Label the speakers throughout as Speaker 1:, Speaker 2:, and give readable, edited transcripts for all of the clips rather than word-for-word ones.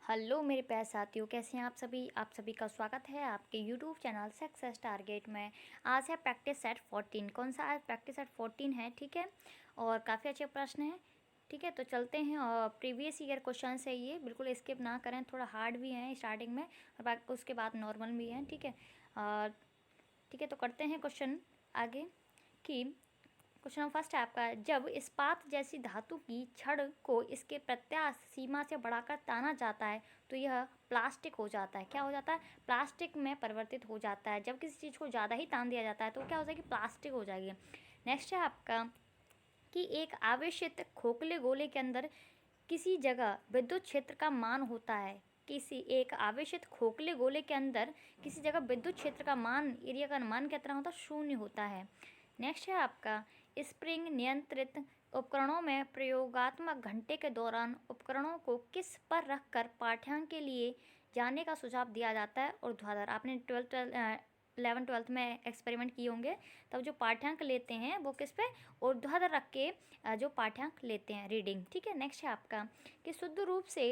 Speaker 1: Hello मेरे प्यारे साथियों, कैसे हैं आप सभी का स्वागत है आपके यूट्यूब चैनल सक्सेस टारगेट में। आज है प्रैक्टिस सेट 14। कौन सा आज प्रैक्टिस सेट 14 है, ठीक है। और काफ़ी अच्छे प्रश्न हैं, ठीक है। तो चलते हैं। और प्रीवियस ईयर क्वेश्चन है, ये बिल्कुल स्किप ना करें, थोड़ा हार्ड भी हैं स्टार्टिंग में और बाकी उसके बाद नॉर्मल भी हैं, ठीक है। ठीक है, तो करते हैं क्वेश्चन आगे कि क्वेश्चन नंबर फर्स्ट है आपका, जब इस्पात जैसी धातु की छड़ को इसके प्रत्यास्थ सीमा से बढ़ाकर ताना जाता है तो यह प्लास्टिक हो जाता है। क्या हो जाता है? प्लास्टिक में परिवर्तित हो जाता है। जब किसी चीज़ को ज़्यादा ही तान दिया जाता है तो क्या हो जाएगी? प्लास्टिक हो जाएगी। नेक्स्ट है आपका कि एक आवेशित खोखले गोले के अंदर किसी जगह विद्युत क्षेत्र का मान होता है। किसी एक आवेशित खोखले गोले के अंदर किसी जगह विद्युत क्षेत्र का मान, एरिया का मान कितना होता है? 0 होता है। नेक्स्ट है आपका, स्प्रिंग नियंत्रित उपकरणों में प्रयोगात्मक घंटे के दौरान उपकरणों को किस पर रखकर पाठ्यांक के लिए जाने का सुझाव दिया जाता है? ऊर्ध्वाधर। आपने 11th-12th में एक्सपेरिमेंट किए होंगे, तब जो पाठ्यांक लेते हैं वो किस पे? ऊर्ध्वाधर रख के जो पाठ्यांक लेते हैं, रीडिंग, ठीक है। नेक्स्ट है आपका कि शुद्ध रूप से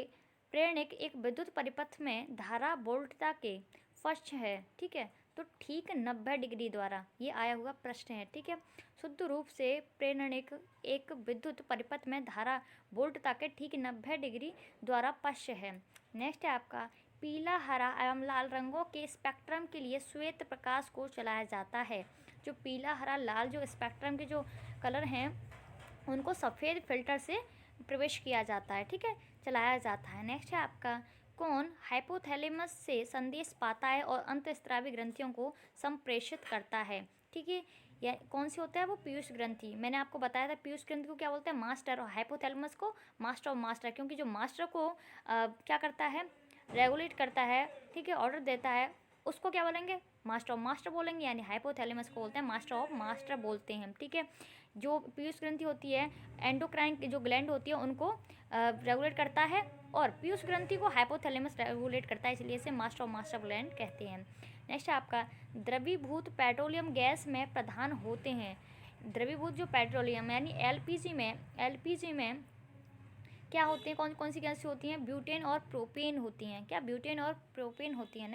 Speaker 1: प्रेरणिक एक विद्युत परिपथ में धारा वोल्टता के फर्स्ट है, ठीक है। तो ठीक 90 डिग्री द्वारा ये आया हुआ प्रश्न है, ठीक है। शुद्ध रूप से प्रेरणिक एक विद्युत परिपथ में धारा वोल्टता के ठीक 90 डिग्री द्वारा पश्य है। नेक्स्ट है आपका, पीला, हरा एवं लाल रंगों के स्पेक्ट्रम के लिए श्वेत प्रकाश को चलाया जाता है। जो पीला, हरा, लाल जो स्पेक्ट्रम के जो कलर हैं उनको सफ़ेद फिल्टर से प्रवेश किया जाता है, ठीक है, चलाया जाता है। नेक्स्ट है आपका, कौन हाइपोथैलेमस से संदेश पाता है और अंतःस्रावी ग्रंथियों को संप्रेषित करता है? ठीक है, या कौन सी होता है वो? पीयूष ग्रंथि। मैंने आपको बताया था पीयूष ग्रंथि को क्या बोलते हैं? मास्टर। और हाइपोथैलेमस को मास्टर ऑफ मास्टर, क्योंकि जो मास्टर को क्या करता है? रेगुलेट करता है, ठीक है, ऑर्डर देता है, उसको क्या बोलेंगे? मास्टर ऑफ मास्टर बोलेंगे। यानी हाइपोथैलेमस को बोलते हैं मास्टर ऑफ मास्टर बोलते हैं, ठीक है। जो पीयूष ग्रंथि होती है, एंडोक्राइन जो ग्लैंड होती है उनको रेगुलेट करता है, और पीयूष ग्रंथि को हाइपोथैलेमस रेगुलेट करता है, इसलिए इसे मास्टर ऑफ मास्टर ग्लैंड कहते हैं। नेक्स्ट आपका, द्रवीभूत पेट्रोलियम गैस में प्रधान होते हैं। द्रवीभूत जो पेट्रोलियम यानी एलपीजी में क्या होते हैं? कौन कौन सी गैस होती हैं? ब्यूटेन और प्रोपेन होती हैं। क्या? ब्यूटेन और प्रोपेन होती हैं।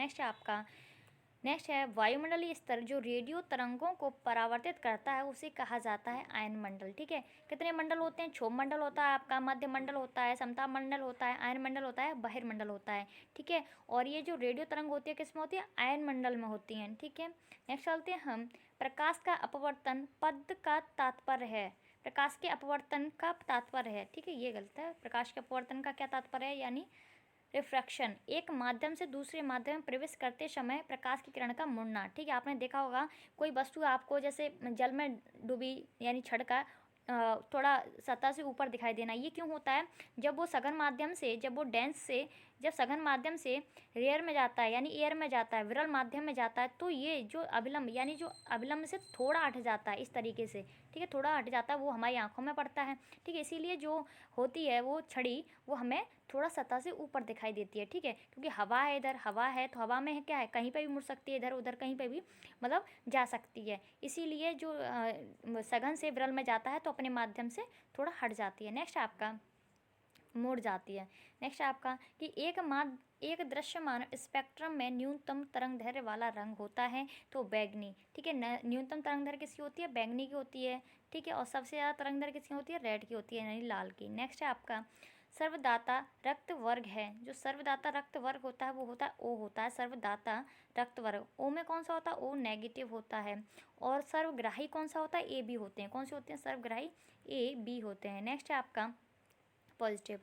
Speaker 1: नेक्स्ट है वायुमंडलीय स्तर जो रेडियो तरंगों को परावर्तित करता है उसे कहा जाता है आयन मंडल, ठीक है। कितने मंडल होते हैं? क्षोभ मंडल होता है आपका, मध्य मंडल होता है, समताप मंडल होता है, आयन मंडल होता है, बहिर्मंडल होता है, ठीक है। और ये जो रेडियो तरंग होती है किस में होती है? आयन मंडल में होती हैं, ठीक है। नेक्स्ट चलते हैं हम, प्रकाश का अपवर्तन पद का तात्पर्य है। प्रकाश के अपवर्तन का तात्पर्य है, ठीक है, ये गलत है। प्रकाश के अपवर्तन का क्या तात्पर्य है? यानी रिफ्रैक्शन, एक माध्यम से दूसरे माध्यम में प्रवेश करते समय प्रकाश की किरण का मुड़ना, ठीक है। आपने देखा होगा कोई वस्तु आपको जैसे जल में डूबी यानी छड़का थोड़ा सतह से ऊपर दिखाई देना, ये क्यों होता है? जब वो सघन माध्यम से, जब सघन माध्यम से रेयर में जाता है यानी एयर में जाता है, विरल माध्यम में जाता है, तो ये जो अभिलंब यानी जो अभिलंब से थोड़ा हट जाता है इस तरीके से, ठीक है, थोड़ा हट जाता है, वो हमारी आंखों में पड़ता है, ठीक है। इसीलिए जो होती है वो छड़ी वो हमें थोड़ा सतह से ऊपर दिखाई देती है, ठीक है, क्योंकि हवा है, इधर हवा है तो हवा में क्या है? कहीं पे भी मुड़ सकती है, इधर उधर कहीं पे भी मतलब जा सकती है। इसीलिए जो सघन से विरल में जाता है तो अपने माध्यम से थोड़ा हट जाती है। नेक्स्ट आपका, मुड़ जाती है। नेक्स्ट आपका कि एक दृश्यमान स्पेक्ट्रम में न्यूनतम तरंगदैर्घ्य वाला रंग होता है तो बैंगनी, ठीक है। न्यूनतम तरंगदैर्घ्य किसकी होती है? बैंगनी की होती है, ठीक है। और सबसे ज़्यादा तरंगदैर्घ्य किसकी होती है? रेड की होती है, यानी लाल की। नेक्स्ट है आपका, सर्वदाता रक्त वर्ग है। जो सर्वदाता रक्त वर्ग होता है वो होता है ओ, होता है सर्वदाता रक्त वर्ग। ओ में कौन सा होता है? ओ नेगेटिव होता है। और सर्वग्राही कौन सा होता है? ए बी होते हैं। कौन से होते हैं? सर्वग्राही ए बी होते हैं। नेक्स्ट है आपका पॉजिटिव,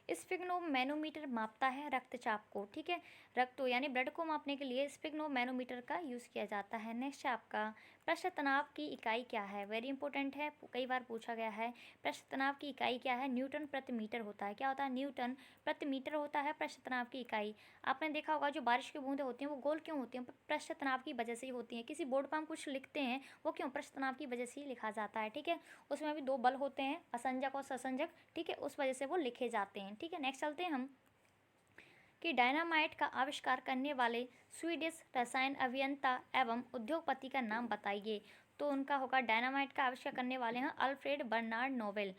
Speaker 1: स्फिग्नोमैनोमीटर मापता है रक्तचाप को, ठीक है। रक्त यानी ब्लड को मापने के लिए स्फिग्नोमैनोमीटर का यूज़ किया जाता है। नेक्स्ट है आपका, पृष्ठ तनाव की इकाई क्या है? वेरी इंपॉर्टेंट है, कई बार पूछा गया है। पृष्ठ तनाव की इकाई क्या है? न्यूटन प्रति मीटर होता है। क्या होता है? न्यूटन प्रति मीटर होता है पृष्ठ तनाव की इकाई। आपने देखा होगा जो बारिश की बूंदें होती हैं वो गोल क्यों होती हैं? पृष्ठ तनाव की वजह से ही होती हैं। किसी बोर्ड पर हम कुछ लिखते हैं वो क्यों? पृष्ठ तनाव की वजह से ही लिखा जाता है, ठीक है। उसमें भी दो बल होते हैं, असंजक और ससंजक, ठीक है, उस वजह से वो लिखे जाते हैं, ठीक है। नेक्स्ट चलते हैं हम कि डायनामाइट का आविष्कार करने वाले स्वीडिश रसायन अभियंता एवं उद्योगपति का नाम बताइए। तो उनका होगा, डायनामाइट का आविष्कार करने वाले हैं अल्फ्रेड बर्नार्ड नोबेल,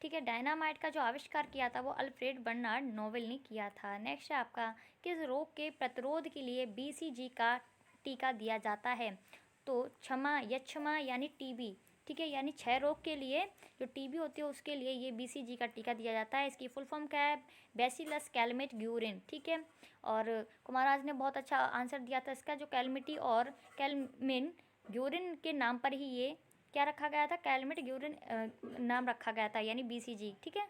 Speaker 1: ठीक है। डायनामाइट का जो आविष्कार किया था वो अल्फ्रेड बर्नार्ड नोबेल ने किया था। नेक्स्ट है आपका, किस रोग के प्रतिरोध के लिए बीसीजी का टीका दिया जाता है? तो क्षमा यक्षमा यानी टीबी, ठीक है, यानी क्षय रोग के लिए जो टीबी होती है उसके लिए ये बीसीजी का टीका दिया जाता है। इसकी फुल फॉर्म क्या है? बैसिलस कैलमेट ग्यूरिन, ठीक है। और कुमार ने बहुत अच्छा आंसर दिया था इसका, जो कैलमिटी और कैलमिन ग्यूरिन के नाम पर ही ये क्या रखा गया था? कैलमेट ग्यूरिन नाम रखा गया था, यानी बीसीजी, ठीक है।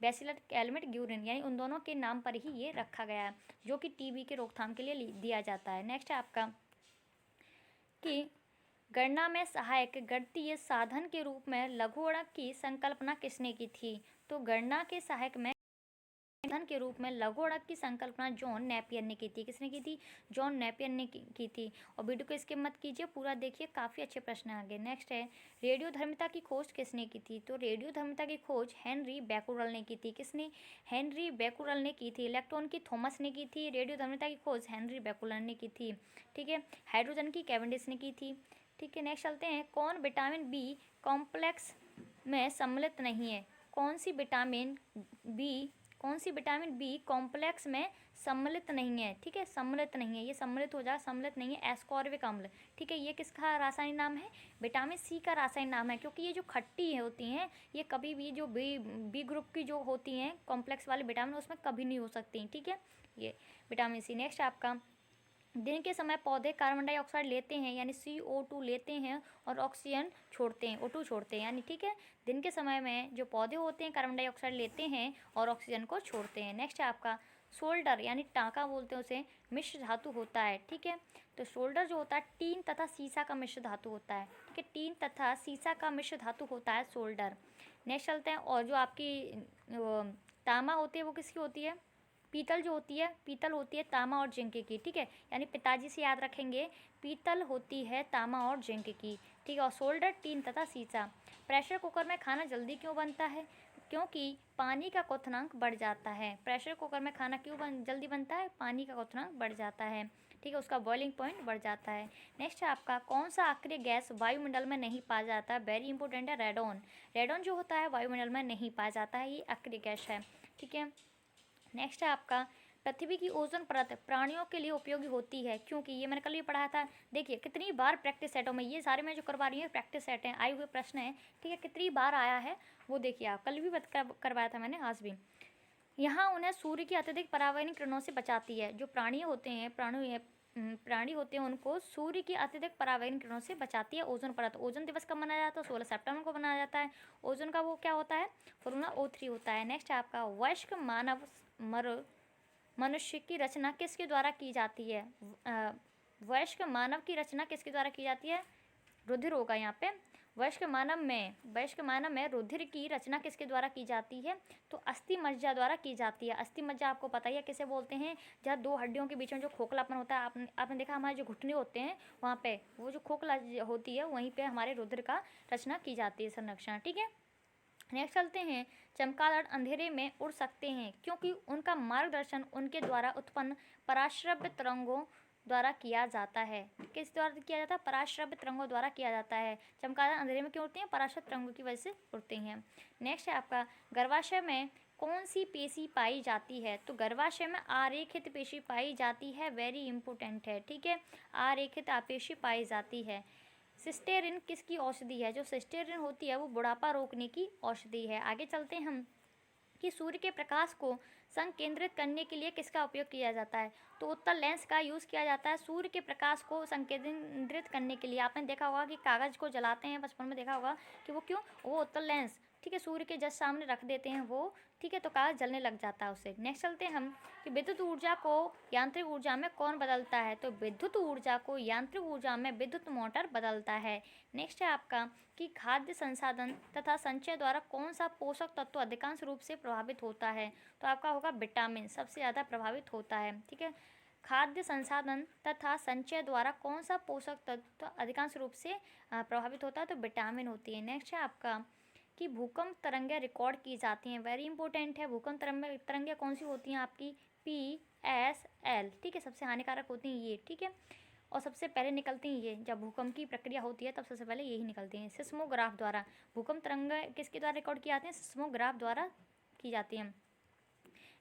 Speaker 1: बैसिलस कैलमेट ग्यूरिन यानी उन दोनों के नाम पर ही ये रखा गया है, जो कि टीबी के रोकथाम के लिए दिया जाता है। नेक्स्ट है आपका कि गणना में सहायक गणितीय साधन के रूप में लघुगणक की संकल्पना किसने की थी? तो गणना के सहायक में साधन के रूप में लघुगणक की संकल्पना जॉन नेपियर ने की थी। किसने की थी? जॉन नेपियर ने की थी। और वीडियो को स्किप मत कीजिए, पूरा देखिए, काफ़ी अच्छे प्रश्न हैं आगे। नेक्स्ट है, रेडियोधर्मिता की खोज किसने की थी? तो रेडियोधर्मिता की खोज हेनरी बैकुरल ने की थी। किसने? हेनरी बैकुरल ने की थी। इलेक्ट्रॉन की थॉमस ने की थी। रेडियोधर्मिता की खोज हेनरी बैकुरल ने की थी, ठीक है। हाइड्रोजन की कैवेंडिश ने की थी, ठीक है। नेक्स्ट चलते हैं, कौन विटामिन बी कॉम्प्लेक्स में सम्मिलित नहीं है? कौन सी विटामिन बी कॉम्प्लेक्स में सम्मिलित नहीं है? ठीक है, सम्मिलित नहीं है, ये सम्मिलित हो जाए, सम्मिलित नहीं है, एस्कॉर्बिक अम्ल, ठीक है। ये किसका रासायनिक नाम है? विटामिन सी का रासायनिक नाम है, क्योंकि ये जो खट्टी होती हैं ये कभी भी जो बी ग्रुप की जो होती हैं कॉम्प्लेक्स वाली विटामिन उसमें कभी नहीं हो सकती, ठीक है, ये विटामिन सी। नेक्स्ट आपका, दिन के समय पौधे कार्बन डाइऑक्साइड लेते हैं यानी CO2 लेते हैं और ऑक्सीजन छोड़ते हैं, O2 छोड़ते हैं, यानी ठीक है, दिन के समय में जो पौधे होते हैं कार्बन डाइऑक्साइड लेते हैं और ऑक्सीजन को छोड़ते हैं। नेक्स्ट है आपका, शोल्डर यानी टाँका बोलते हैं उसे, मिश्र धातु होता है, ठीक है। तो शोल्डर जो होता है टीन तथा सीसा का मिश्र धातु होता है, ठीक है, टीन तथा सीसा का मिश्र धातु होता है शोल्डर। नेक्स्ट चलते हैं, और जो आपकी तामा होती है वो किसकी होती है? पीतल जो होती है, पीतल होती है तामा और जिंक की, ठीक है, यानी पिताजी से याद रखेंगे, पीतल होती है तामा और जिंक की, ठीक है। और सोल्डर टीन तथा सीसा। प्रेशर कुकर में खाना जल्दी क्यों बनता है? क्योंकि पानी का क्वथनांक बढ़ जाता है। प्रेशर कुकर में खाना क्यों जल्दी बनता है? पानी का क्वथनांक बढ़ जाता है, ठीक है, उसका बॉइलिंग पॉइंट बढ़ जाता है। नेक्स्ट है आपका, कौन सा अक्रिय गैस वायुमंडल में नहीं पाया जाता? वेरी इंपॉर्टेंट है, रेडॉन। रेडॉन जो होता है वायुमंडल में नहीं पाया जाता है, ये अक्रिय गैस है, ठीक है। नेक्स्ट है आपका, पृथ्वी की ओजोन परत प्राणियों के लिए उपयोगी होती है, क्योंकि ये मैंने कल भी पढ़ाया था। देखिए कितनी बार प्रैक्टिस सेटों में, ये सारे मैं जो करवा रही हूँ प्रैक्टिस सेट हैं, आए हुए प्रश्न हैं, ठीक है, कितनी बार आया है वो देखिए आप, कल भी करवाया था मैंने, आज भी। यहाँ उन्हें सूर्य की अत्यधिक परावैंगिक किरणों से बचाती है। जो प्राणी होते हैं उनको सूर्य की अत्यधिक परावैंगिक किरणों से बचाती है ओजोन परत। ओजोन दिवस कब मनाया जाता है? 16 सितंबर को मनाया जाता है। ओजोन का वो क्या होता है? फॉर्मूला O3 होता है। नेक्स्ट है आपका, वयस्क मनुष्य की रचना किसके द्वारा की जाती है? वयस्क मानव की रचना किसके द्वारा की जाती है? रुधिर होगा यहाँ पे। वयस्क मानव में रुधिर की रचना किसके द्वारा की जाती है? तो अस्थि मज्जा द्वारा की जाती है। अस्थि मज्जा आपको पता ही है किसे बोलते हैं? जहाँ दो हड्डियों के बीच में जो खोखलापन होता है, आपने देखा हमारे जो घुटने होते हैं वहाँ पे वो जो खोखला होती है वहीं पे हमारे रुधिर का रचना की जाती है, संरक्षण, ठीक है। नेक्स्ट चलते हैं, चमगादड़ अंधेरे में उड़ सकते हैं क्योंकि उनका मार्गदर्शन उनके द्वारा उत्पन्न पराश्रव्य तरंगों द्वारा किया जाता है। किस द्वारा किया जाता है? पराश्रव्य तरंगों द्वारा किया जाता है। चमगादड़ अंधेरे में क्यों उड़ते हैं? पराश्रव्य तरंगों की वजह से उड़ते हैं। नेक्स्ट है आपका, गर्भाशय में कौन सी पेशी पाई जाती है? तो गर्भाशय में आरेखित पेशी पाई जाती है, वेरी इंपॉर्टेंट है, ठीक है, आरेखित पेशी पाई जाती है। सिस्टेरिन किसकी औषधि है? जो सिस्टेरिन होती है वो बुढ़ापा रोकने की औषधि है। आगे चलते हैं हम, कि सूर्य के प्रकाश को संकेंद्रित करने के लिए किसका उपयोग किया जाता है? तो उत्तल लेंस का यूज़ किया जाता है सूर्य के प्रकाश को संकेंद्रित करने के लिए। आपने देखा होगा कि कागज़ को जलाते हैं, बचपन में देखा होगा कि वो क्यों? वो उत्तल लेंस, ठीक है, सूर्य के जस्ट सामने रख देते हैं वो, ठीक है, तो कागज जलने लग जाता है उससे। नेक्स्ट चलते हैं हम, कि विद्युत ऊर्जा को यांत्रिक ऊर्जा में कौन बदलता है? तो विद्युत ऊर्जा को यांत्रिक ऊर्जा में विद्युत मोटर बदलता है। नेक्स्ट है आपका, कि खाद्य संसाधन तथा संचय द्वारा कौन सा पोषक तत्व अधिकांश रूप से प्रभावित होता है? तो आपका होगा विटामिन, सबसे ज़्यादा प्रभावित होता है, ठीक है। खाद्य संसाधन तथा संचय द्वारा कौन सा पोषक तत्व अधिकांश रूप से प्रभावित होता है? तो विटामिन होती है। नेक्स्ट है आपका, कि भूकंप तरंगें रिकॉर्ड की जाती हैं, वेरी इंपॉर्टेंट है। भूकंप तरंगें कौन सी होती हैं आपकी? PSL, ठीक है, सबसे हानिकारक होती हैं ये, ठीक है। और सबसे पहले निकलती हैं ये, जब भूकंप की प्रक्रिया होती है तब सबसे पहले यही निकलती हैं। सिस्मोग्राफ द्वारा भूकंप तरंग किसके द्वारा रिकॉर्ड किए जाते हैं? सिस्मोग्राफ द्वारा की जाती हैं।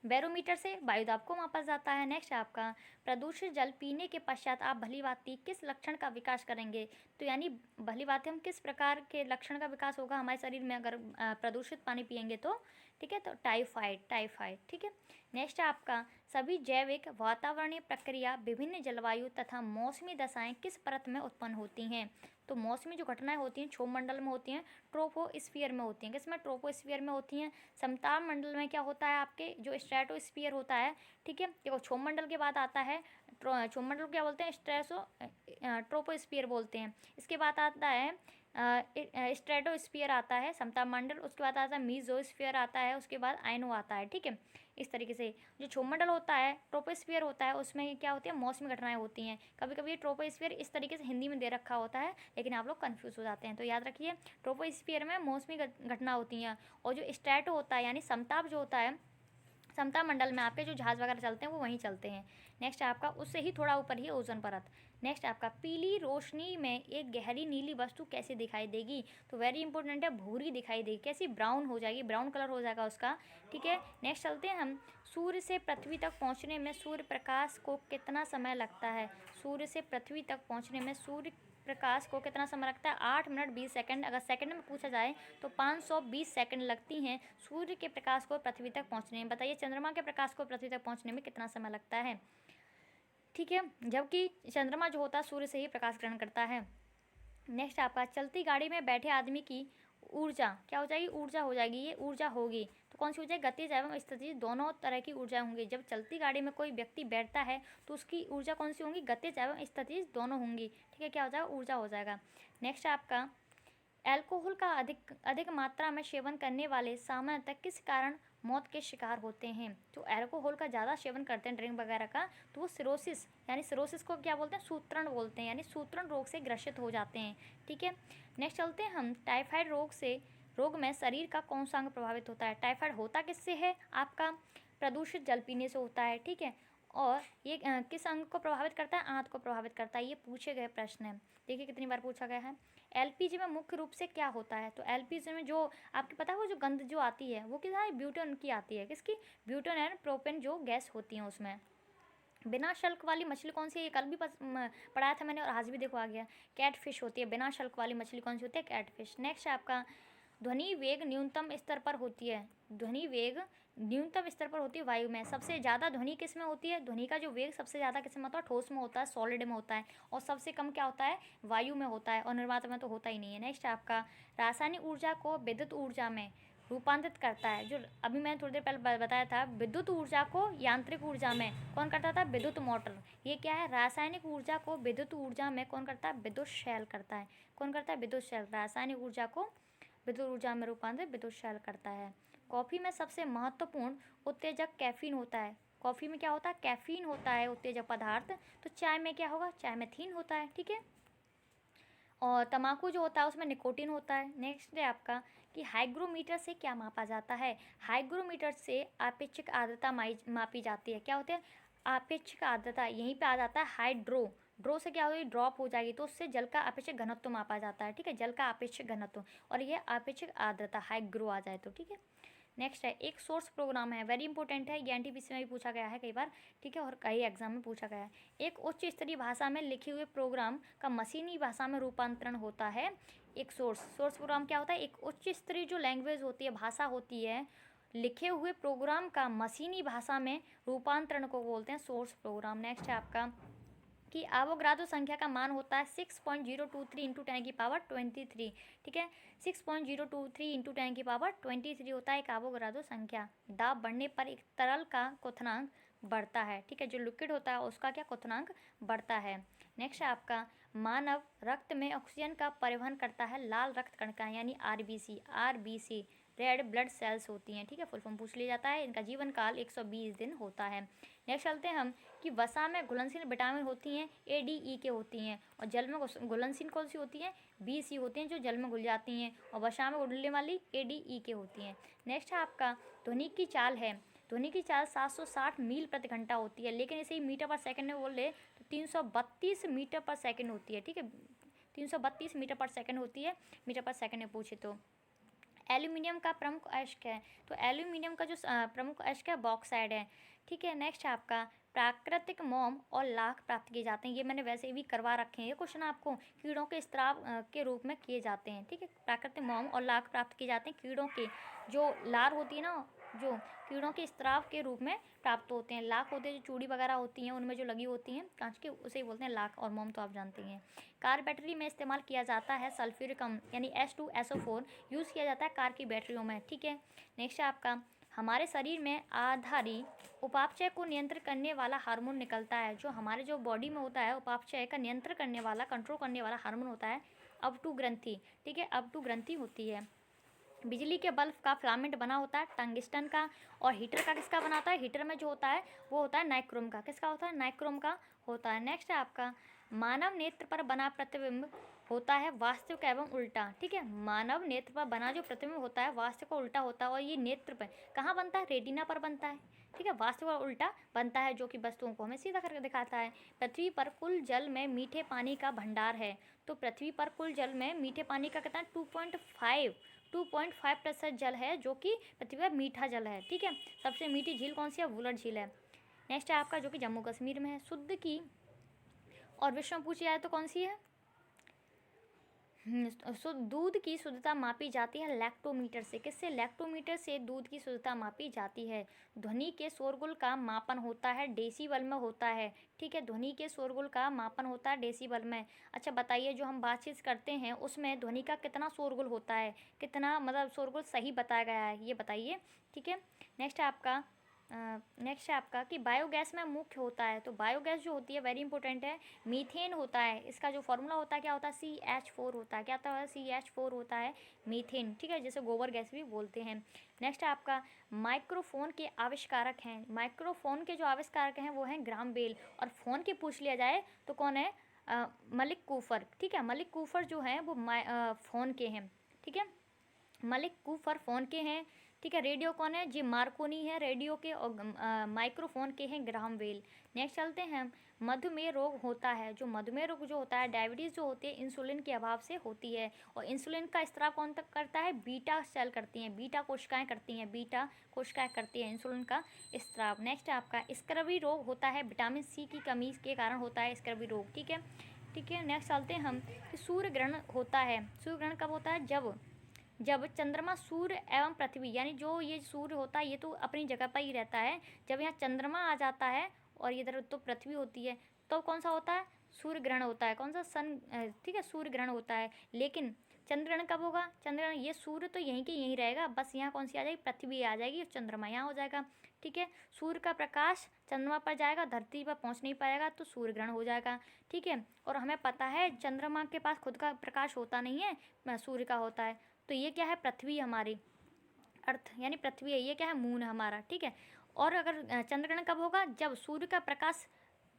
Speaker 1: बैरोमीटर से वायुदाब को मापा जाता है। नेक्स्ट है आपका, प्रदूषित जल पीने के पश्चात आप भलीभांति किस लक्षण का विकास करेंगे? तो यानी भलीभांति हम किस प्रकार के लक्षण का विकास होगा हमारे शरीर में अगर प्रदूषित पानी पियेंगे तो? ठीक है, तो टाइफाइड। ठीक है। नेक्स्ट है आपका, सभी जैविक वातावरणीय प्रक्रिया विभिन्न जलवायु तथा मौसमी दशाएं किस परत में उत्पन्न होती हैं? तो मौसमी जो घटनाएं होती हैं क्षोभमंडल में होती हैं, ट्रोपोस्फियर में होती हैं। किसमें? ट्रोपोस्फियर में होती हैं। समताप मंडल में क्या होता है आपके, जो स्ट्रेटोस्फियर होता है। ठीक है, देखो क्षोभमंडल के बाद आता है क्षोभमंडल क्या बोलते हैं? ट्रोपोस्फियर बोलते हैं। इसके बाद आता है स्ट्रेटोस्फियर आता है, समताप मंडल। उसके बाद आता है मीजोस्फियर आता है, उसके बाद आयनो आता है। ठीक है, इस तरीके से जो क्षोभमंडल होता है, ट्रोपोस्फियर होता है, उसमें क्या होती है? मौसमी घटनाएं होती हैं। कभी कभी ट्रोपोस्फियर इस तरीके से हिंदी में दे रखा होता है, लेकिन आप लोग कंफ्यूज हो जाते हैं, तो याद रखिए ट्रोपोस्फियर में मौसमी घटना होती हैं। और जो स्ट्रेटो होता है यानी समताप जो होता है, समताप मंडल में आपके जो जहाज वगैरह चलते हैं वो वहीं चलते हैं। नेक्स्ट आपका, उससे ही थोड़ा ऊपर ही ओजोन परत। नेक्स्ट आपका, पीली रोशनी में एक गहरी नीली वस्तु कैसे दिखाई देगी? तो वेरी इंपॉर्टेंट है, भूरी दिखाई देगी। कैसी? ब्राउन हो जाएगी, ब्राउन कलर हो जाएगा उसका। ठीक है, नेक्स्ट चलते हैं हम, सूर्य से पृथ्वी तक पहुंचने में सूर्य प्रकाश को कितना समय लगता है? सूर्य से पृथ्वी तक पहुंचने में सूर्य प्रकाश को कितना समय लगता है? 8 मिनट 20 सेकंड। अगर सेकंड में पूछा जाए तो 520 सेकंड लगती हैं सूर्य के प्रकाश को पृथ्वी तक पहुंचने में। बताइए चंद्रमा के प्रकाश को पृथ्वी तक पहुंचने में कितना समय लगता है? ठीक है, जबकि चंद्रमा जो होता है सूर्य से ही प्रकाश ग्रहण करता है। नेक्स्ट आपका, चलती गाड़ी में बैठे आदमी की ऊर्जा क्या हो जाएगी? ऊर्जा हो जाएगी, ये ऊर्जा होगी तो कौन सी ऊर्जा? गतिज एवं स्थितिज दोनों तरह की ऊर्जा होंगी। जब चलती गाड़ी में कोई व्यक्ति बैठता है तो उसकी ऊर्जा कौन सी होंगी? गतिज एवं स्थितिज दोनों होंगी। ठीक है, क्या हो जाएगा? ऊर्जा हो जाएगा। नेक्स्ट आपका, अल्कोहल का अधिक मात्रा में सेवन करने वाले सामान्यतः किस कारण मौत के शिकार होते हैं? तो अल्कोहल का ज़्यादा सेवन करते हैं ड्रिंक वगैरह का तो वो सिरोसिस, यानी सिरोसिस को क्या बोलते हैं? सूत्रण बोलते हैं, यानी सूत्रण रोग से ग्रसित हो जाते हैं। ठीक है, नेक्स्ट चलते हैं हम, टाइफाइड रोग में शरीर का कौन सा अंग प्रभावित होता है? टाइफाइड होता किससे है? आपका प्रदूषित जल पीने से होता है। ठीक है, और ये किस अंग को प्रभावित करता है? आंत को प्रभावित करता है। ये पूछे गए प्रश्न है, देखिए कितनी बार पूछा गया है। एलपीजी में मुख्य रूप से क्या होता है? तो एलपीजी में जो आपको पता है वो जो गंध जो आती है वो किस ब्यूटेन की आती है। किसकी? ब्यूटेन एंड प्रोपेन जो गैस होती है उसमें। बिना शल्क वाली मछली कौन सी है? ये कल भी पढ़ाया था मैंने और आज भी देखो आ गया, कैटफिश होती है। बिना शल्क वाली मछली कौन सी होती है? कैटफिश। नेक्स्ट है आपका, ध्वनि वेग न्यूनतम स्तर पर होती है। ध्वनि वेग न्यूनतम स्तर पर होती है वायु में। सबसे ज़्यादा ध्वनि किस में होती है? ध्वनि का जो वेग सबसे ज़्यादा किस में होता है? ठोस में होता है, सॉलिड में होता है। और सबसे कम क्या होता है? वायु में होता है, और निर्वात में तो होता ही नहीं है। नेक्स्ट आपका, रासायनिक ऊर्जा को विद्युत ऊर्जा में रूपांतरित करता है। जो अभी मैंने थोड़ी देर पहले बताया था, विद्युत ऊर्जा को यांत्रिक ऊर्जा में कौन करता था? विद्युत मोटर। ये क्या है? रासायनिक ऊर्जा को विद्युत ऊर्जा में कौन करता है? विद्युत शैल करता है। कौन करता है? विद्युत शैल। रासायनिक ऊर्जा को विद्युत ऊर्जा में रूपांतरित विद्युत शैल करता है। कॉफ़ी में सबसे महत्वपूर्ण उत्तेजक कैफीन होता है। कॉफ़ी में क्या होता है? कैफीन होता है उत्तेजक पदार्थ। तो चाय में क्या होगा? चाय में थीन होता है। ठीक है, और तम्बाकू जो होता है उसमें निकोटीन होता है। नेक्स्ट है आपका कि हाइग्रोमीटर से क्या मापा जाता है? हाइग्रोमीटर से आपेक्षिक आर्द्रता मापी जाती है। क्या होते हैं? आपेक्षिक आर्द्रता। यहीं पे आ जाता है हाइड्रो। ड्रो से क्या होगी? ड्रॉप हो जाएगी, तो उससे जल का आपेक्षिक घनत्व मापा जाता है। ठीक है, जल का आपेक्षिक घनत्व, और ये आपेक्षिक आर्द्रता हाइग्रो आ जाए तो। ठीक है, नेक्स्ट है, एक सोर्स प्रोग्राम है, वेरी इंपॉर्टेंट है, ये एनटीपीसी में भी पूछा गया है कई बार। ठीक है, और कई एग्जाम में पूछा गया है। एक उच्च स्तरीय भाषा में लिखे हुए प्रोग्राम का मशीनी भाषा में रूपांतरण होता है। एक सोर्स प्रोग्राम क्या होता है? एक उच्च स्तरीय जो लैंग्वेज होती है, भाषा होती है, लिखे हुए प्रोग्राम का मशीनी भाषा में रूपांतरण को बोलते हैं सोर्स प्रोग्राम। नेक्स्ट है आपका कि एवोगाड्रो संख्या का मान होता है 6.023 इंटू 10 की पावर 23। ठीक है, 6.023 इंटू 10 की पावर 23 होता है एक एवोगाड्रो संख्या। दाब बढ़ने पर एक तरल का क्वथनांक बढ़ता है। ठीक है, जो लिक्विड होता है उसका क्या क्वथनांक बढ़ता है। नेक्स्ट है आपका, मानव रक्त में ऑक्सीजन का परिवहन करता है लाल रक्त कणिका यानी आरबीसी रेड ब्लड सेल्स होती हैं। ठीक है, फुल फॉर्म पूछ लिया जाता है। इनका जीवन काल 120 दिन होता है। नेक्स्ट चलते हैं हम कि वसा में घुलनशील विटामिन होती हैं ADE के होती हैं, और जल में घुलनशील कौन सी होती हैं? BC होती हैं जो जल में घुल जाती हैं, और वसा में घुलने वाली ADE के होती हैं। नेक्स्ट है आपका, ध्वनि की चाल है ध्वनि की चाल 760 मील प्रति घंटा होती है, लेकिन इसे ही मीटर पर सेकंड में बोल ले तो 332 मीटर पर सेकंड होती है। ठीक है, 332 मीटर पर सेकंड होती है, मीटर पर सेकंड में पूछे तो। एल्यूमिनियम का प्रमुख अयस्क है, तो एल्यूमिनियम का जो प्रमुख अयस्क है बॉक्साइड है। ठीक है, नेक्स्ट है आपका प्राकृतिक मोम और लाख प्राप्त किए जाते हैं। ये मैंने वैसे भी करवा रखे हैं, ये क्वेश्चन आपको कीड़ों के स्त्राव के रूप में किए जाते हैं। ठीक है, प्राकृतिक मोम और लाख प्राप्त किए जाते हैं कीड़ों के, जो लार होती है ना, जो कीड़ों के स्त्राव के रूप में प्राप्त होते हैं। लाख होते हैं जो चूड़ी वगैरह होती हैं उनमें जो लगी होती हैं कांच के, उसे ही बोलते हैं लाख, और मोम तो आप जानते हैं। कार बैटरी में इस्तेमाल किया जाता है सल्फ्यूरिक अम्ल यानी H2SO4 यूज़ किया जाता है कार की बैटरियों में। ठीक है, नेक्स्ट है आपका हमारे शरीर में आधारी उपापचय को नियंत्रित करने वाला हार्मोन निकलता है। जो हमारे जो बॉडी में होता है उपापचय का नियंत्रण करने वाला, कंट्रोल करने वाला हार्मोन होता है अपटू ग्रंथि। ठीक है, अपटू ग्रंथि होती है। बिजली के बल्ब का फिलामेंट बना होता है टंगस्टन का, और हीटर का किसका बना होता है, हीटर में जो होता है वो होता है नाइक्रोम का। किसका होता है, नाइक्रोम का होता है। नेक्स्ट है आपका मानव नेत्र पर बना प्रतिबिंब होता है वास्तविक एवं उल्टा। ठीक है, मानव नेत्र पर बना जो प्रतिबिंब होता है वास्तविक और उल्टा होता है, और ये नेत्र पर कहाँ बनता है, रेटिना पर बनता है। ठीक है, वास्तविक और उल्टा बनता है, जो कि वस्तुओं को हमें सीधा करके दिखाता है। पृथ्वी पर कुल जल में मीठे पानी का भंडार है, तो पृथ्वी पर कुल जल में मीठे पानी का कितना 2.5% जल है, जो कि पृथ्वी पर मीठा जल है। ठीक है, सबसे मीठी झील कौन सी है, वुलर झील है। नेक्स्ट है आपका जो कि जम्मू कश्मीर में है। शुद्ध की और विश्व में पूछी जाए तो कौन सी है, दूध की शुद्धता मापी जाती है लैक्टोमीटर से। किससे, लैक्टोमीटर से दूध की शुद्धता मापी जाती है। ध्वनि के शोरगुल का मापन होता है डेसीबल में होता है। ठीक है, ध्वनि के शोरगुल का मापन होता है डेसीबल में। अच्छा बताइए, जो हम बातचीत करते हैं उसमें ध्वनि का कितना शोरगुल होता है, कितना मतलब शोरगुल सही बताया गया है, ये बताइए। ठीक है, नेक्स्ट है आपका कि बायोगैस में मुख्य होता है, तो बायोगैस जो होती है वेरी इंपॉर्टेंट है, मीथेन होता है। इसका जो फॉर्मूला होता है क्या होता है, CH4 होता है। क्या होता है, CH4 होता है मीथेन। ठीक है, जैसे गोबर गैस भी बोलते हैं। नेक्स्ट है आपका माइक्रोफोन के आविष्कारक हैं। माइक्रोफोन के जो आविष्कारक हैं वो हैं ग्राहम बेल, और फ़ोन की पूछ लिया जाए तो कौन है, मलिक कूफर। ठीक है, मलिक कूफर जो हैं वो फ़ोन के हैं। ठीक है, मलिक कूफर फ़ोन के हैं। ठीक है, रेडियो कौन है, जी मार्कोनी है रेडियो के, और माइक्रोफोन के हैं ग्राहम बेल। नेक्स्ट चलते हैं, मधुमेह रोग होता है, जो मधुमेह रोग जो होता है, डायबिटीज़ जो होती है इंसुलिन के अभाव से होती है, और इंसुलिन का स्त्राव कौन तक करता है, बीटा सेल करती हैं, बीटा कोशिकाएं करती हैं, बीटा कोशिकाएं करती हैं इंसुलिन का स्त्राव। नेक्स्ट है आपका स्क्रबी रोग होता है, विटामिन C की कमी के कारण होता है स्क्रबी रोग। ठीक है, ठीक है, नेक्स्ट चलते हैं हम कि सूर्य ग्रहण होता है। सूर्य ग्रहण कब होता है, जब चंद्रमा सूर्य एवं पृथ्वी, यानी जो ये सूर्य होता है ये तो अपनी जगह पर ही रहता है, जब यहाँ चंद्रमा आ जाता है और इधर तो पृथ्वी होती है, तो कौन सा होता है, सूर्य ग्रहण होता है। कौन सा, ठीक है, सूर्य ग्रहण होता है। लेकिन चंद्र ग्रहण कब होगा, चंद्र ग्रहण ये सूर्य तो यहीं के यहीं रहेगा, बस यहाँ कौन सी आ जाएगी, पृथ्वी आ जाएगी, और चंद्रमा यहाँ हो जाएगा। ठीक है, सूर्य का प्रकाश चंद्रमा पर जाएगा, धरती पर पहुँच नहीं पाएगा, तो सूर्य ग्रहण हो जाएगा। ठीक है, और हमें पता है चंद्रमा के पास खुद का प्रकाश होता नहीं है, सूर्य का होता है। तो ये क्या है, पृथ्वी हमारी, अर्थ यानी पृथ्वी है, ये क्या है, मून हमारा। ठीक है, और अगर चंद्रग्रहण कब होगा, जब सूर्य का प्रकाश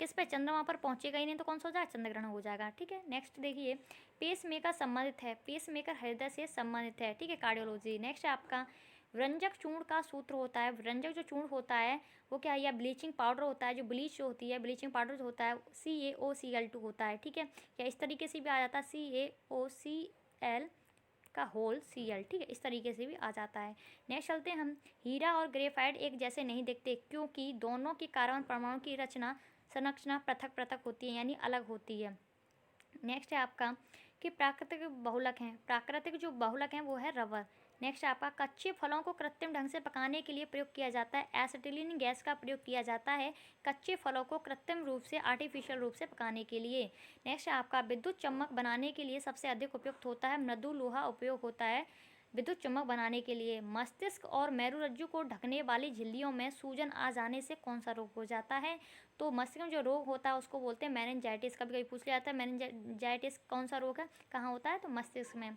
Speaker 1: किस पे, चंद्रमा पर पहुंचेगा ही नहीं, तो कौन सा हो जाएगा, चंद्रग्रहण हो जाएगा। ठीक है, नेक्स्ट देखिए, पेसमेकर संबंधित है, पेसमेकर हृदय से संबंधित है। ठीक है, कार्डियोलॉजी। नेक्स्ट है आपका व्यंजक चूर्ण का सूत्र होता है। व्यंजक जो चूर्ण होता है वो क्या है, या ब्लीचिंग पाउडर होता है, जो ब्लीच जो होती है, ब्लीचिंग पाउडर जो होता है CaOCl2 होता है। ठीक है, या इस तरीके से भी आ जाता है CaOCl का होल Cl। ठीक है, इस तरीके से भी आ जाता है। नेक्स्ट चलते हैं हम, हीरा और ग्रेफाइट एक जैसे नहीं दिखते, क्योंकि दोनों की कार्बन परमाणु की संरचना पृथक पृथक होती है, यानी अलग होती है। नेक्स्ट है आपका कि प्राकृतिक बहुलक हैं, प्राकृतिक जो बहुलक हैं वो है रबर। नेक्स्ट आपका कच्चे फलों को कृत्रिम ढंग से पकाने के लिए प्रयोग किया जाता है, एसिटिलीन गैस का प्रयोग किया जाता है कच्चे फलों को कृत्रिम रूप से, आर्टिफिशियल रूप से पकाने के लिए। नेक्स्ट आपका विद्युत चम्मक बनाने के लिए सबसे अधिक उपयुक्त होता है मृदु लोहा, उपयोग होता है विद्युत चम्मक बनाने के लिए। मस्तिष्क और मेरुरज्जु को ढकने वाली झिल्लियों में सूजन आ जाने से कौन सा रोग हो जाता है, तो मस्तिष्क में जो रोग होता है उसको बोलते हैं मेनिंजाइटिस। कभी कभी पूछ लिया जाता है मेनिंजाइटिस कौन सा रोग है, कहाँ होता है, तो मस्तिष्क में।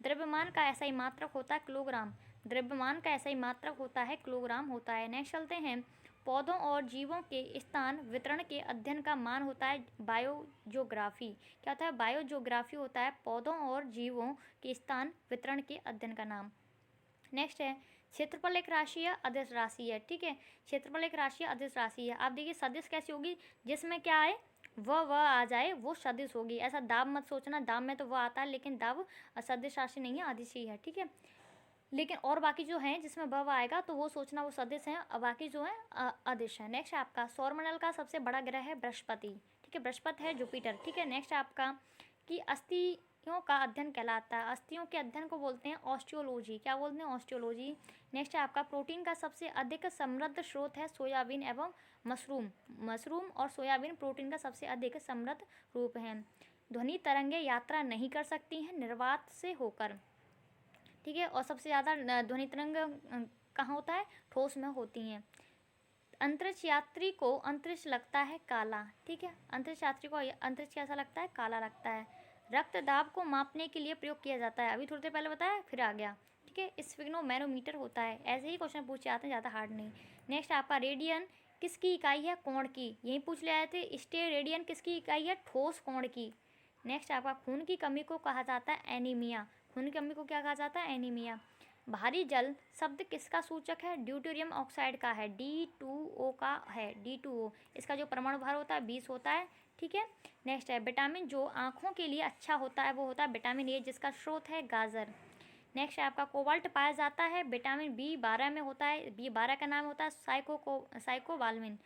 Speaker 1: द्रव्यमान का ऐसा ही मात्रक होता है किलोग्राम, द्रव्यमान का ऐसा ही मात्रक होता है किलोग्राम होता है। नेक्स्ट चलते हैं, पौधों और जीवों के स्थान वितरण के अध्ययन का मान होता है बायोजियोग्राफी। क्या होता है, बायोजियोग्राफी होता है पौधों और जीवों के स्थान वितरण के अध्ययन का नाम। नेक्स्ट है, क्षेत्रफल एक राशि है, अदिश राशि है, ठीक है। क्षेत्रफल एक राशि है, अदिश राशि है। आप देखिए सदिश कैसी होगी, जिसमें क्या आए, वह आ जाए, वो सदिश होगी। ऐसा दाब मत सोचना, दाब में तो वह आता है, लेकिन दाब सदिश राशि नहीं है, अदिश ही है, ठीक है। लेकिन और बाकी जो हैं जिसमें भव आएगा तो वो सोचना वो सदिश हैं, और बाकी जो है अदिश है। नेक्स्ट है आपका सौरमंडल का सबसे बड़ा ग्रह है बृहस्पति, ठीक है। बृहस्पति है जुपिटर, ठीक है। नेक्स्ट है आपका कि अस्थियों का अध्ययन कहलाता है, अस्थियों के अध्ययन को बोलते हैं ऑस्टियोलॉजी। क्या बोलते हैं, ऑस्टियोलॉजी। नेक्स्ट है आपका प्रोटीन का सबसे अधिक समृद्ध स्रोत है सोयाबीन एवं मशरूम। मशरूम और सोयाबीन प्रोटीन का सबसे अधिक समृद्ध रूप है। ध्वनि तरंगे यात्रा नहीं कर सकती हैं निर्वात से होकर, ठीक है। और सबसे ज़्यादा ध्वनि तरंग कहाँ होता है, ठोस में होती हैं। अंतरिक्ष यात्री को अंतरिक्ष लगता है काला, ठीक है। अंतरिक्ष यात्री को अंतरिक्ष कैसा लगता है, काला लगता है। रक्त दाब को मापने के लिए प्रयोग किया जाता है, अभी थोड़ी देर पहले बताया फिर आ गया, ठीक है। स्फिग्नोमेरोमीटर होता है। ऐसे ही क्वेश्चन पूछे जाते हैं, ज़्यादा हार्ड नहीं। नेक्स्ट आपका रेडियन किसकी इकाई है, कोण की, यही पूछ ले आए थे। स्टे रेडियन किसकी इकाई है, ठोस कोण की। नेक्स्ट आपका खून की कमी को कहा जाता है एनीमिया, खून की कमी को क्या कहा जाता है, एनीमिया। भारी जल शब्द किसका सूचक है, ड्यूटेरियम ऑक्साइड का है, D2O का है, D2O। इसका जो परमाणु भार होता है 20 होता है, ठीक है। नेक्स्ट है विटामिन जो आँखों के लिए अच्छा होता है वो होता है विटामिन ए, जिसका स्रोत है गाजर। नेक्स्ट है आपका कोबाल्ट पाया जाता है विटामिन B12 में होता है, B12 का नाम होता है साइकोबाल्मिन।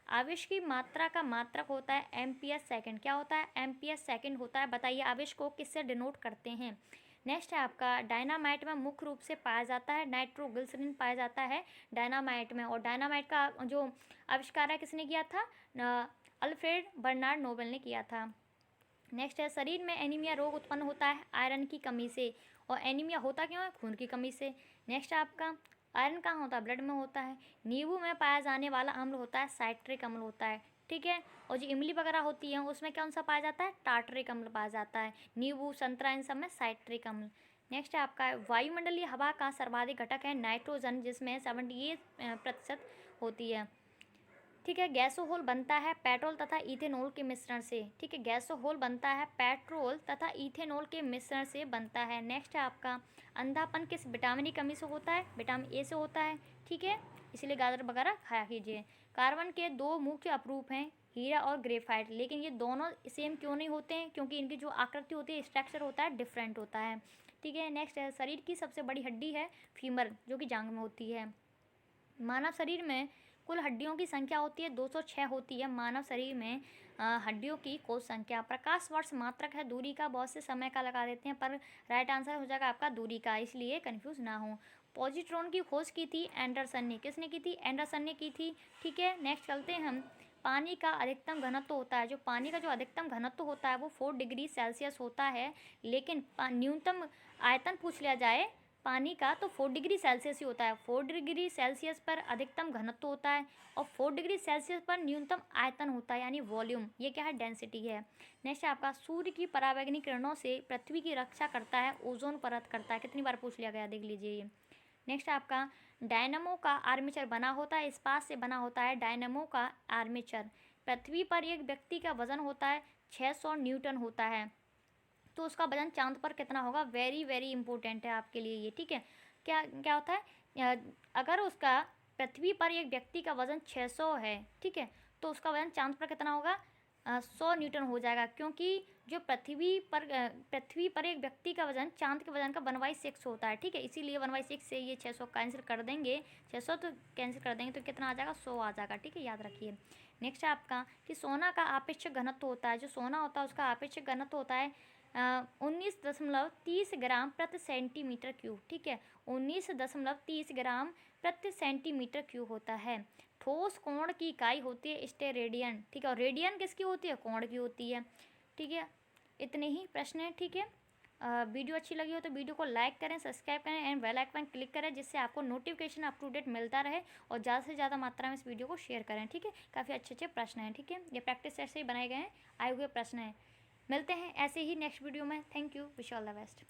Speaker 1: आवेश की मात्रा का मात्रक होता है एम्पियर सेकंड। क्या होता है, एम्पियर सेकंड होता है। बताइए आवेश को किससे डिनोट करते हैं। नेक्स्ट है आपका डायनामाइट में मुख्य रूप से पाया जाता है नाइट्रोग्लिसरीन पाया जाता है डायनामाइट में। और डायनामाइट का जो आविष्कार है किसने किया था, अल्फ्रेड बर्नार्ड नोबेल ने किया था। नेक्स्ट है शरीर में एनीमिया रोग उत्पन्न होता है आयरन की कमी से, और एनीमिया होता क्यों है, खून की कमी से। नेक्स्ट है आपका आयरन कहाँ होता है, ब्लड में होता है। नींबू में पाया जाने वाला अम्ल होता है साइट्रिक अम्ल होता है, ठीक है। और जो इमली वगैरह होती है उसमें कौन सा पाया जाता है, टार्टरिक अम्ल पाया जाता है। नींबू संतरा इन सब में साइट्रिक अम्ल। नेक्स्ट है आपका वायुमंडलीय हवा का सर्वाधिक घटक है नाइट्रोजन, जिसमें 78% होती है, ठीक है। गैसोहोल बनता है पेट्रोल तथा इथेनॉल के मिश्रण से, ठीक है। गैसोहोल बनता है पेट्रोल तथा इथेनॉल के मिश्रण से बनता है। नेक्स्ट है आपका अंधापन किस विटामिन की कमी से होता है, विटामिन ए से होता है, ठीक है। इसलिए गाजर वगैरह खाया कीजिए। कार्बन के दो मुख्य अपरूप हैं हीरा और ग्रेफाइट, लेकिन ये दोनों सेम क्यों नहीं होते हैं, क्योंकि इनकी जो आकृति होती है, स्ट्रक्चर होता है, डिफरेंट होता है, ठीक है। नेक्स्ट है शरीर की सबसे बड़ी हड्डी है फीमर, जो कि जांघ में होती है। मानव शरीर में कुल हड्डियों की संख्या होती है 206 होती है। मानव शरीर में हड्डियों की कुल संख्या। प्रकाश वर्ष मात्रक है दूरी का, बहुत से समय का लगा देते हैं, पर राइट आंसर हो जाएगा आपका दूरी का, इसलिए कंफ्यूज ना हो। पॉजिट्रॉन की खोज की थी एंडरसन ने, किसने की थी, एंडरसन ने की थी, ठीक है। नेक्स्ट चलते हैं हम। पानी का अधिकतम घनत्व होता है, जो पानी का जो अधिकतम घनत्व होता है वो 4 डिग्री सेल्सियस होता है, लेकिन न्यूनतम आयतन पूछ लिया जाए पानी का तो 4 डिग्री सेल्सियस ही होता है। 4 डिग्री सेल्सियस पर अधिकतम घनत्व होता है, और 4 डिग्री सेल्सियस पर न्यूनतम आयतन होता है, यानी वॉल्यूम। ये क्या है, डेंसिटी है। नेक्स्ट आपका सूर्य की पराबैंगनी किरणों से पृथ्वी की रक्षा करता है ओजोन परत करता है, कितनी बार पूछ लिया गया, देख लीजिए ये। नेक्स्ट आपका डायनामो का आर्मेचर बना होता है, इस्पात से बना होता है डायनामो का आर्मेचर। पृथ्वी पर एक व्यक्ति का वजन होता है 600 न्यूटन होता है, तो उसका वजन चांद पर कितना होगा, वेरी वेरी इंपॉर्टेंट है आपके लिए ये, ठीक है। क्या क्या होता है, अगर उसका पृथ्वी पर एक व्यक्ति का वजन 600 है, ठीक है, तो उसका वजन चांद पर कितना होगा, 100 न्यूटन हो जाएगा, क्योंकि जो पृथ्वी पर एक व्यक्ति का वजन चांद के वजन का 1/6 होता है, ठीक है। इसीलिए 1/6 से ये 600 कैंसिल कर देंगे, 600 तो कैंसिल कर देंगे तो कितना आ जाएगा, 100 आ जाएगा, ठीक है, याद रखिए। नेक्स्ट है आपका कि सोना का आपेक्षिक घनत्व होता है, जो सोना होता है उसका आपेक्षिक घनत्व होता है 19.30 ग्राम प्रति सेंटीमीटर क्यूब, ठीक है। 19.30 ग्राम प्रति सेंटीमीटर क्यूब होता है। ठोस कोण की इकाई होती है स्टेरेडियन, ठीक है। और रेडियन किसकी होती है, कोण की होती है, ठीक है। इतने ही प्रश्न हैं, ठीक है। वीडियो अच्छी लगी हो तो वीडियो को लाइक करें, सब्सक्राइब करें एंड बेल आइकन क्लिक करें, जिससे आपको नोटिफिकेशन अप टू डेट मिलता रहे, और ज़्यादा से ज़्यादा मात्रा में इस वीडियो को शेयर करें, ठीक है। काफ़ी अच्छे अच्छे प्रश्न हैं, ठीक है। ये प्रैक्टिस सेट से ही बनाए गए हैं, आए हुए प्रश्न हैं। मिलते हैं ऐसे ही नेक्स्ट वीडियो में। Thank you, wish all the best.